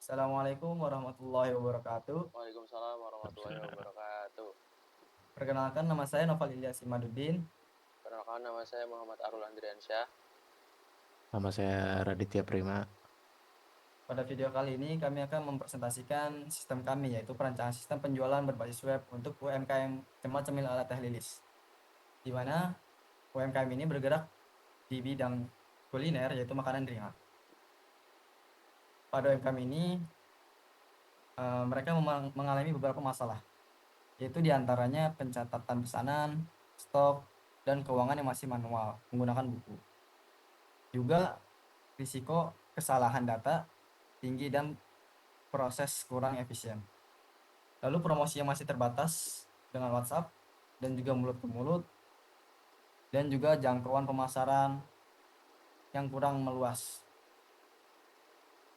Assalamualaikum warahmatullahi wabarakatuh. Waalaikumsalam warahmatullahi wabarakatuh. Perkenalkan nama saya Noval Ilyas Imaduddin. Perkenalkan nama saya Muhammad Arul Andriansyah. Nama saya Raditya Prima. Pada video kali ini kami akan mempresentasikan sistem kami, yaitu perancangan sistem penjualan berbasis web untuk UMKM Cemat Cemil ala Teh Lilis. Di mana UMKM ini bergerak di bidang kuliner, yaitu makanan ringan. Pada UMKM ini mereka mengalami beberapa masalah, yaitu diantaranya pencatatan pesanan, stok, dan keuangan yang masih manual menggunakan buku. Juga risiko kesalahan data tinggi dan proses kurang efisien. Lalu promosi yang masih terbatas dengan WhatsApp dan juga mulut ke mulut, dan juga jangkauan pemasaran yang kurang meluas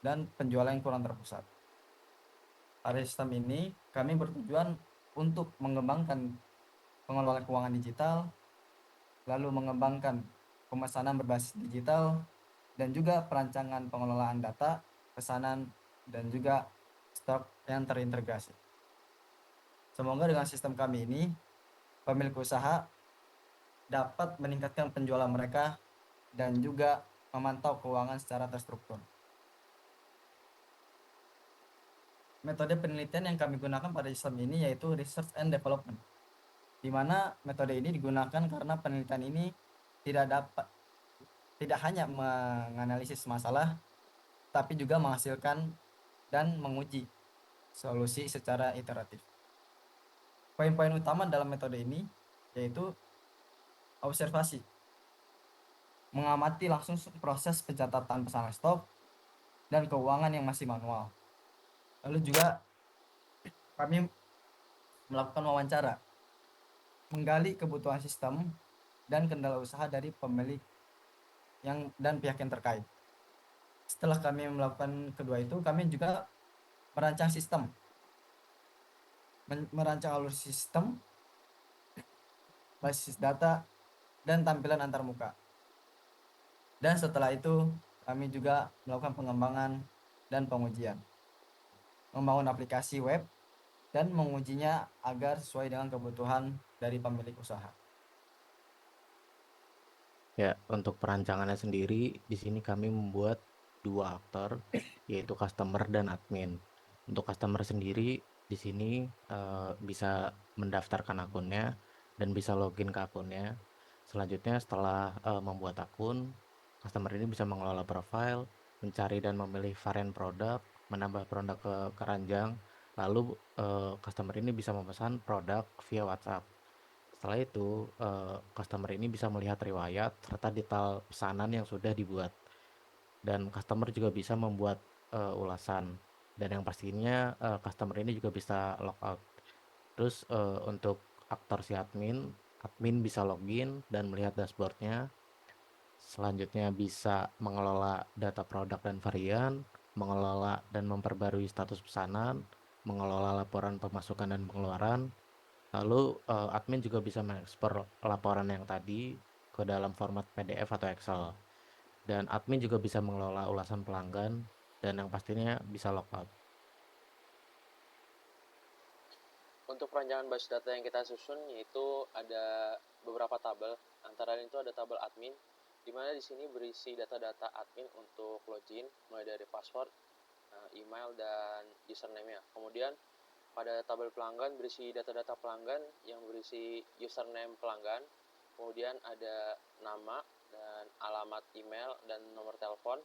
dan penjualan yang kurang terpusat. Pada sistem ini kami bertujuan untuk mengembangkan pengelolaan keuangan digital, lalu mengembangkan pemesanan berbasis digital, dan juga perancangan pengelolaan data, pesanan, dan juga stok yang terintegrasi. Semoga dengan sistem kami ini, pemilik usaha dapat meningkatkan penjualan mereka dan juga memantau keuangan secara terstruktur. Metode penelitian yang kami gunakan pada sistem ini yaitu research and development, di mana metode ini digunakan karena penelitian ini tidak hanya menganalisis masalah, tapi juga menghasilkan dan menguji solusi secara iteratif. Poin-poin utama dalam metode ini yaitu observasi, mengamati langsung proses pencatatan pesanan stok dan keuangan yang masih manual. Lalu juga kami melakukan wawancara, menggali kebutuhan sistem dan kendala usaha dari pemilik dan pihak yang terkait. Setelah kami melakukan kedua itu, kami juga merancang sistem, merancang alur sistem, basis data, dan tampilan antarmuka. Dan setelah itu, kami juga melakukan pengembangan dan pengujian, membangun aplikasi web, dan mengujinya agar sesuai dengan kebutuhan dari pemilik usaha. Ya, untuk perancangannya sendiri, di sini kami membuat dua aktor, yaitu customer dan admin. Untuk customer sendiri, di sini bisa mendaftarkan akunnya dan bisa login ke akunnya. Selanjutnya, setelah membuat akun, customer ini bisa mengelola profile, mencari dan memilih varian produk, menambah produk ke keranjang, lalu customer ini bisa memesan produk via WhatsApp. Setelah itu, customer ini bisa melihat riwayat serta detail pesanan yang sudah dibuat. Dan customer juga bisa membuat ulasan. Dan yang pastinya customer ini juga bisa logout. Terus untuk aktor si admin bisa login dan melihat dashboardnya. Selanjutnya bisa mengelola data produk dan varian, mengelola dan memperbarui status pesanan, mengelola laporan pemasukan dan pengeluaran. Lalu admin juga bisa mengekspor laporan yang tadi ke dalam format PDF atau Excel. Dan admin juga bisa mengelola ulasan pelanggan dan yang pastinya bisa logout. Untuk perancangan basis data yang kita susun yaitu ada beberapa tabel. Antara lain itu ada tabel admin, di mana di sini berisi data-data admin untuk login, mulai dari password, email, dan username-nya. Kemudian pada tabel pelanggan berisi data-data pelanggan yang berisi username pelanggan, kemudian ada nama dan alamat email dan nomor telepon.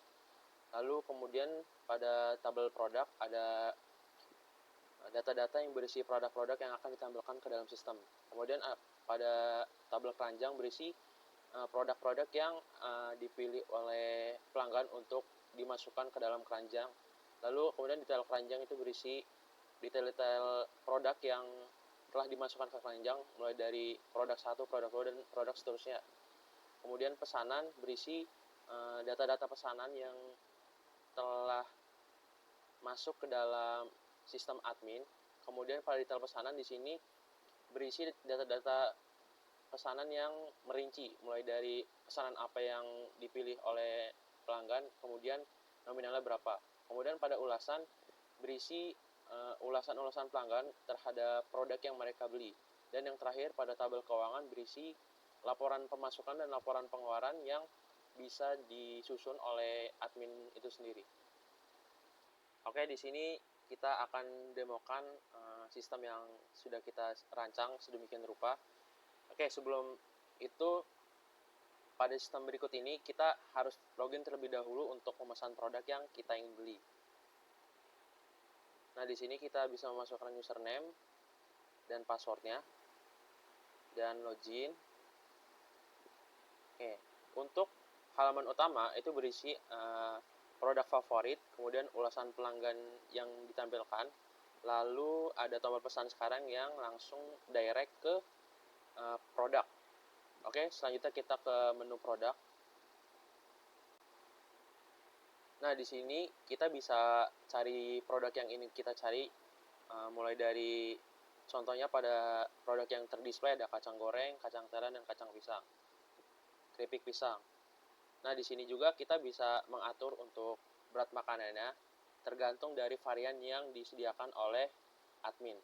Lalu kemudian pada tabel produk ada data-data yang berisi produk-produk yang akan ditampilkan ke dalam sistem. Kemudian pada tabel keranjang berisi produk-produk yang dipilih oleh pelanggan untuk dimasukkan ke dalam keranjang. Lalu kemudian detail keranjang itu berisi detail-detail produk yang telah dimasukkan ke keranjang, mulai dari produk 1, produk 2, dan produk seterusnya. Kemudian pesanan berisi data-data pesanan yang telah masuk ke dalam sistem admin. Kemudian pada detail pesanan di sini berisi data-data pesanan yang merinci, mulai dari pesanan apa yang dipilih oleh pelanggan, kemudian nominalnya berapa. Kemudian pada ulasan berisi ulasan-ulasan pelanggan terhadap produk yang mereka beli. Dan yang terakhir, pada tabel keuangan berisi laporan pemasukan dan laporan pengeluaran yang bisa disusun oleh admin itu sendiri. Oke, di sini kita akan demokan sistem yang sudah kita rancang sedemikian rupa. Oke, sebelum itu, pada sistem berikut ini kita harus login terlebih dahulu untuk memesan produk yang kita ingin beli. Nah, di sini kita bisa memasukkan username dan passwordnya dan login. Oke, untuk halaman utama itu berisi produk favorit, kemudian ulasan pelanggan yang ditampilkan, lalu ada tombol pesan sekarang yang langsung direct ke produk. Oke, selanjutnya kita ke menu produk. Nah, di sini kita bisa cari produk yang ingin kita cari, mulai dari contohnya pada produk yang terdisplay ada kacang goreng, kacang telan, dan kacang pisang, keripik pisang. Nah, di sini juga kita bisa mengatur untuk berat makanannya tergantung dari varian yang disediakan oleh admin.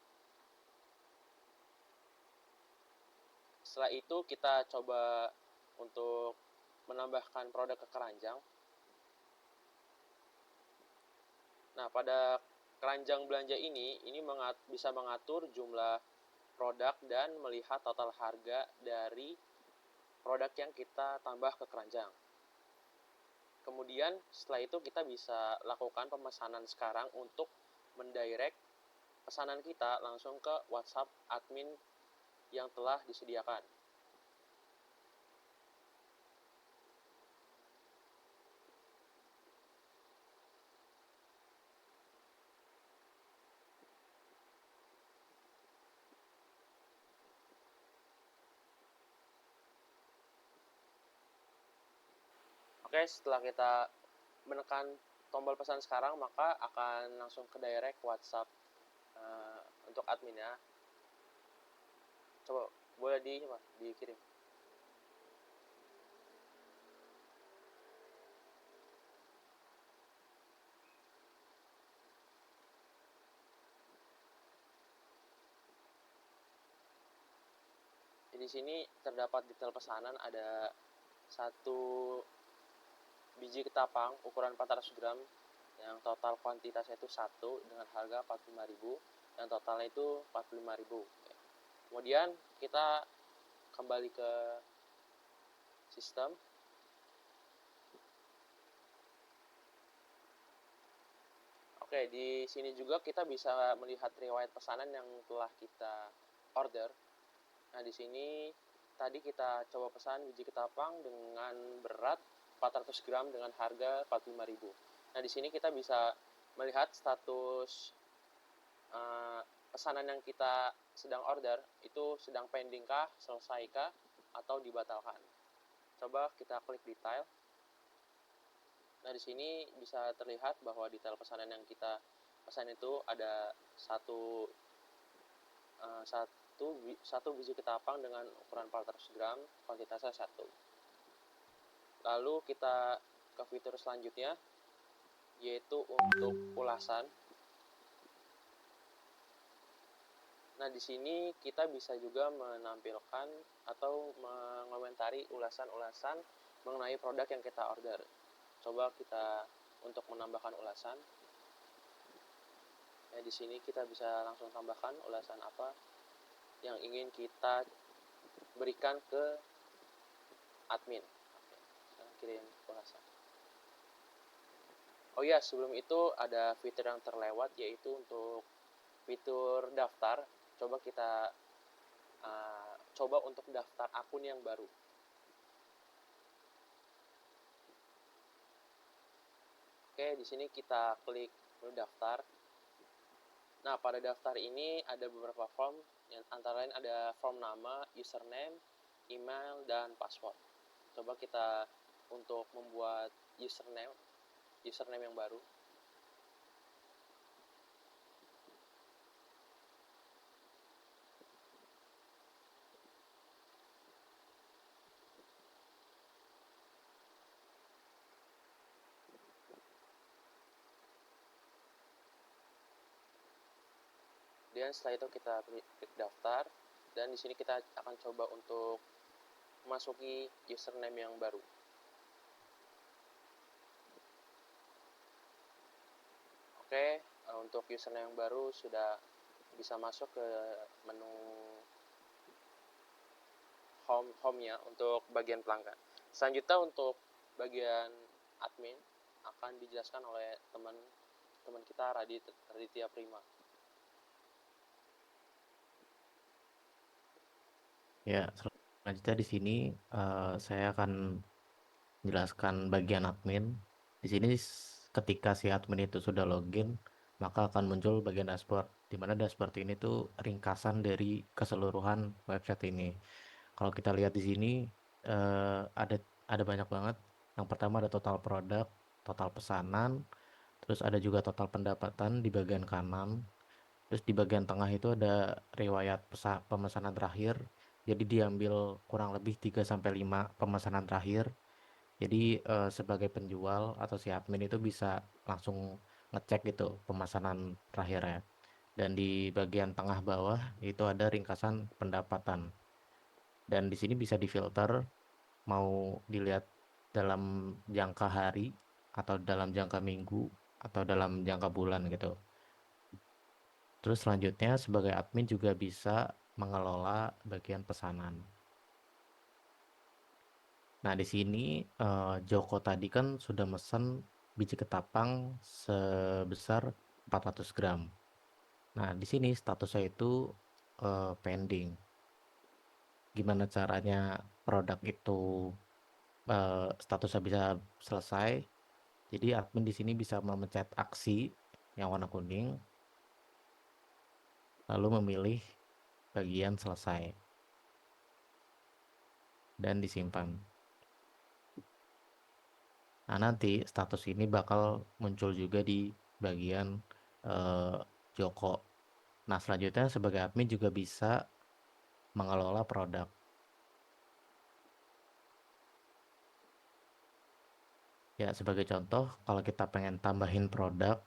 Setelah itu kita coba untuk menambahkan produk ke keranjang. Nah, pada keranjang belanja ini bisa mengatur jumlah produk dan melihat total harga dari produk yang kita tambah ke keranjang. Kemudian setelah itu kita bisa lakukan pemesanan sekarang untuk mendirect pesanan kita langsung ke WhatsApp admin yang telah disediakan. Oke, setelah kita menekan tombol pesan sekarang, maka akan langsung ke direct WhatsApp untuk adminnya. Coba boleh dikirim. Di sini terdapat detail pesanan, ada 1 biji ketapang ukuran 400 gram yang total kuantitasnya itu 1 dengan harga 45.000, yang totalnya itu 45.000. Kemudian kita kembali ke sistem. Oke, di sini juga kita bisa melihat riwayat pesanan yang telah kita order. Nah, di sini tadi kita coba pesan biji ketapang dengan berat 400 gram dengan harga 45.000. Nah, di sini kita bisa melihat status pesanan yang kita sedang order itu sedang pending kah, selesai kah, atau dibatalkan. Coba kita klik detail. Nah, di sini bisa terlihat bahwa detail pesanan yang kita pesan itu ada satu biji ketapang dengan ukuran 400 gram, kuantitasnya 1. Lalu kita ke fitur selanjutnya, yaitu untuk ulasan. Nah, di sini kita bisa juga menampilkan atau mengomentari ulasan-ulasan mengenai produk yang kita order. Coba kita untuk menambahkan ulasan. Ya, di sini kita bisa langsung tambahkan ulasan apa yang ingin kita berikan ke admin. Oke, sekarang kirim ulasan. Oh iya, sebelum itu ada fitur yang terlewat, yaitu untuk fitur daftar. Coba kita coba untuk daftar akun yang baru. Oke, di sini kita klik menu daftar. Nah, pada daftar ini ada beberapa form, yang antara lain ada form nama, username, email, dan password. Coba kita untuk membuat username yang baru. Kemudian setelah itu kita klik daftar, dan di sini kita akan coba untuk memasuki username yang baru. Oke, untuk username yang baru sudah bisa masuk ke menu home-nya untuk bagian pelanggan. Selanjutnya untuk bagian admin akan dijelaskan oleh teman kita Raditya Prima. Ya, selanjutnya di sini saya akan menjelaskan bagian admin. Di sini ketika si admin itu sudah login, maka akan muncul bagian dashboard, di mana dashboard ini tuh ringkasan dari keseluruhan website ini. Kalau kita lihat di sini ada banyak banget. Yang pertama ada total produk, total pesanan, terus ada juga total pendapatan di bagian kanan. Terus di bagian tengah itu ada riwayat pemesanan terakhir. Jadi diambil kurang lebih 3-5 pemesanan terakhir. Jadi sebagai penjual atau si admin itu bisa langsung ngecek gitu pemesanan terakhirnya. Dan di bagian tengah bawah itu ada ringkasan pendapatan. Dan di sini bisa difilter mau dilihat dalam jangka hari atau dalam jangka minggu atau dalam jangka bulan gitu. Terus selanjutnya sebagai admin juga bisa mengelola bagian pesanan. Nah, di sini Joko tadi kan sudah mesen biji ketapang sebesar 400 gram. Nah, di sini statusnya itu pending. Gimana caranya produk itu statusnya bisa selesai? Jadi admin di sini bisa memencet aksi yang warna kuning, lalu memilih bagian selesai dan disimpan. Nah, nanti status ini bakal muncul juga di bagian Joko. Nah, selanjutnya sebagai admin juga bisa mengelola produk. Ya, sebagai contoh, kalau kita pengen tambahin produk,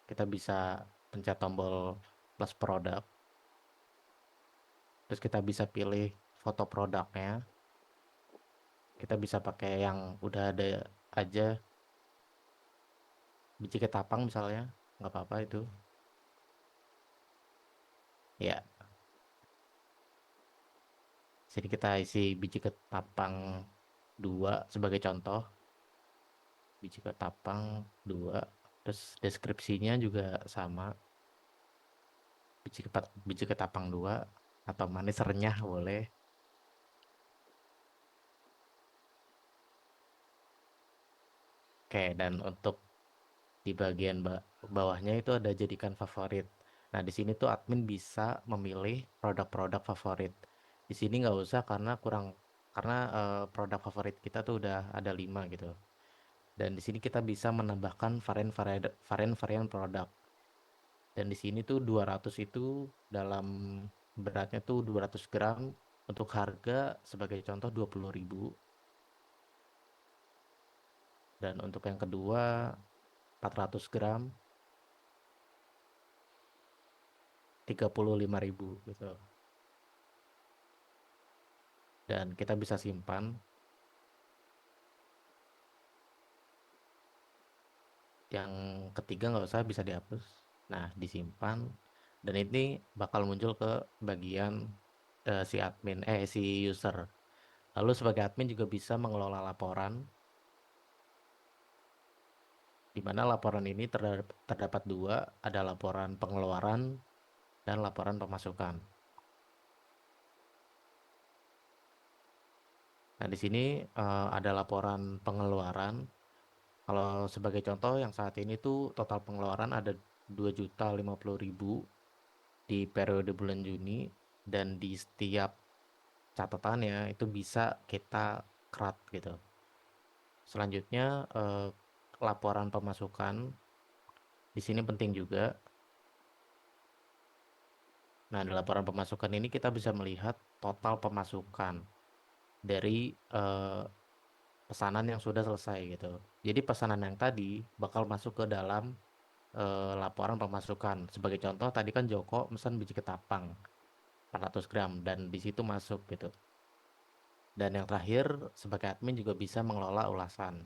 kita bisa pencet tombol plus produk. Terus kita bisa pilih foto produknya. Kita bisa pakai yang udah ada aja, biji ketapang misalnya, nggak apa-apa itu. Ya, sini kita isi biji ketapang 2 sebagai contoh. Biji ketapang 2. Terus deskripsinya juga sama. Biji ketapang 2 atau manis renyah boleh. Oke, dan untuk di bagian bawahnya itu ada jadikan favorit. Nah, di sini tuh admin bisa memilih produk-produk favorit. Di sini nggak usah karena produk favorit kita tuh udah ada 5 gitu. Dan di sini kita bisa menambahkan varian-varian produk. Dan di sini tuh 200 itu dalam beratnya tuh 200 gram, untuk harga sebagai contoh 20.000. Dan untuk yang kedua 400 gram 35.000 gitu. Dan kita bisa simpan. Yang ketiga nggak usah, bisa dihapus. Nah, disimpan. Dan ini bakal muncul ke bagian si user. Lalu sebagai admin juga bisa mengelola laporan, di mana laporan ini terdapat 2, ada laporan pengeluaran dan laporan pemasukan. Nah, di sini ada laporan pengeluaran. Kalau sebagai contoh yang saat ini tuh total pengeluaran ada 2.050.000 di periode bulan Juni, dan di setiap catatannya itu bisa kita kerat gitu. Selanjutnya laporan pemasukan di sini penting juga. Nah, di laporan pemasukan ini kita bisa melihat total pemasukan dari pesanan yang sudah selesai gitu. Jadi pesanan yang tadi bakal masuk ke dalam laporan pemasukan. Sebagai contoh tadi kan Joko pesan biji ketapang 400 gram dan di situ masuk gitu. Dan yang terakhir sebagai admin juga bisa mengelola ulasan.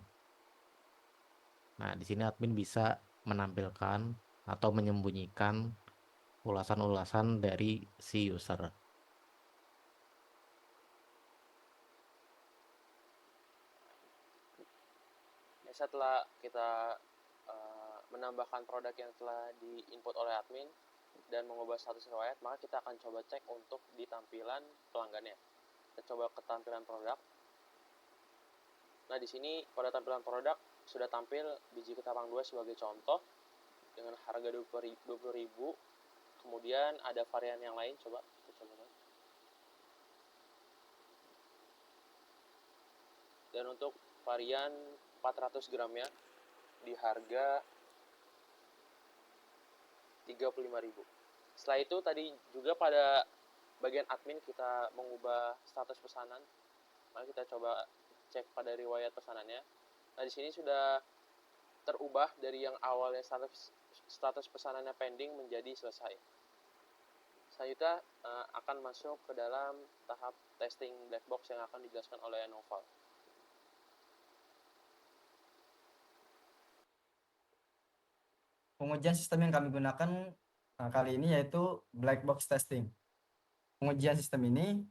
Nah, di sini admin bisa menampilkan atau menyembunyikan ulasan-ulasan dari si user. Ya, setelah kita menambahkan produk yang telah diinput oleh admin dan mengubah status riwayat, maka kita akan coba cek untuk di tampilan pelanggannya. Kita coba ke tampilan produk. Nah, di sini pada tampilan produk sudah tampil biji ketapang 2 sebagai contoh dengan harga 20.000. Kemudian ada varian yang lain, coba kita coba. Dan untuk varian 400 gramnya di harga 35.000. Setelah itu tadi juga pada bagian admin kita mengubah status pesanan. Mari kita coba cek pada riwayat pesanannya. Nah, di sini sudah terubah dari yang awalnya status pesanannya pending menjadi selesai. Selanjutnya akan masuk ke dalam tahap testing black box yang akan dijelaskan oleh Noval. Pengujian sistem yang kami gunakan kali ini yaitu black box testing. Pengujian sistem ini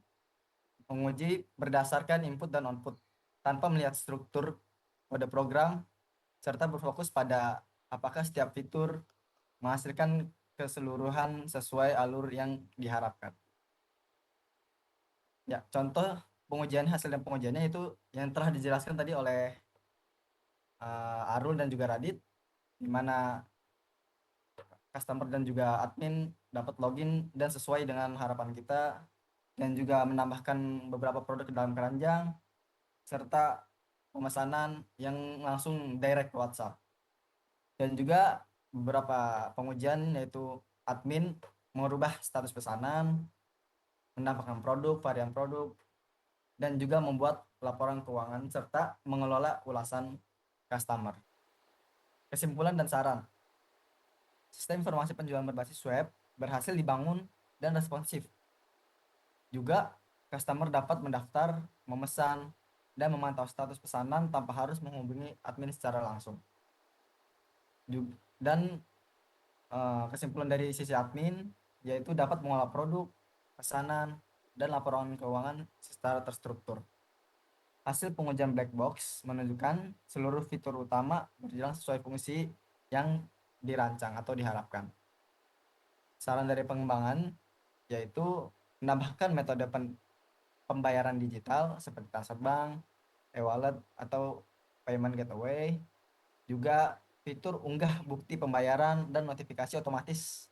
menguji berdasarkan input dan output tanpa melihat struktur kode program serta berfokus pada apakah setiap fitur menghasilkan keseluruhan sesuai alur yang diharapkan. Ya, contoh pengujian hasil dan pengujiannya itu yang telah dijelaskan tadi oleh Arul dan juga Radit, di mana customer dan juga admin dapat login dan sesuai dengan harapan kita, dan juga menambahkan beberapa produk ke dalam keranjang serta pemesanan yang langsung direct ke WhatsApp. Dan juga beberapa pengujian yaitu admin merubah status pesanan, menambahkan produk, varian produk, dan juga membuat laporan keuangan serta mengelola ulasan customer. Kesimpulan dan saran. Sistem informasi penjualan berbasis web berhasil dibangun dan responsif. Juga customer dapat mendaftar, memesan, dan memantau status pesanan tanpa harus menghubungi admin secara langsung. Dan kesimpulan dari sisi admin yaitu dapat mengolah produk, pesanan, dan laporan keuangan secara terstruktur. Hasil pengujian black box menunjukkan seluruh fitur utama berjalan sesuai fungsi yang dirancang atau diharapkan. Saran dari pengembangan yaitu menambahkan metode pembayaran digital seperti transfer bank, e-wallet, atau payment gateway. Juga fitur unggah bukti pembayaran dan notifikasi otomatis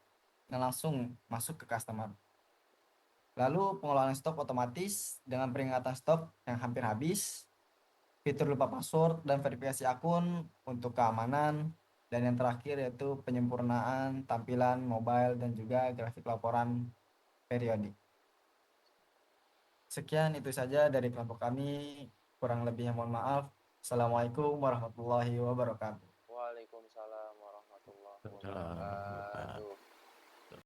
yang langsung masuk ke customer. Lalu pengelolaan stok otomatis dengan peringatan stok yang hampir habis, fitur lupa password dan verifikasi akun untuk keamanan, dan yang terakhir yaitu penyempurnaan tampilan mobile dan juga grafik laporan periodik. Sekian itu saja dari kelompok kami, kurang lebihnya mohon maaf. Assalamualaikum warahmatullahi wabarakatuh. Waalaikumsalam warahmatullahi wabarakatuh. Waalaikumsalam.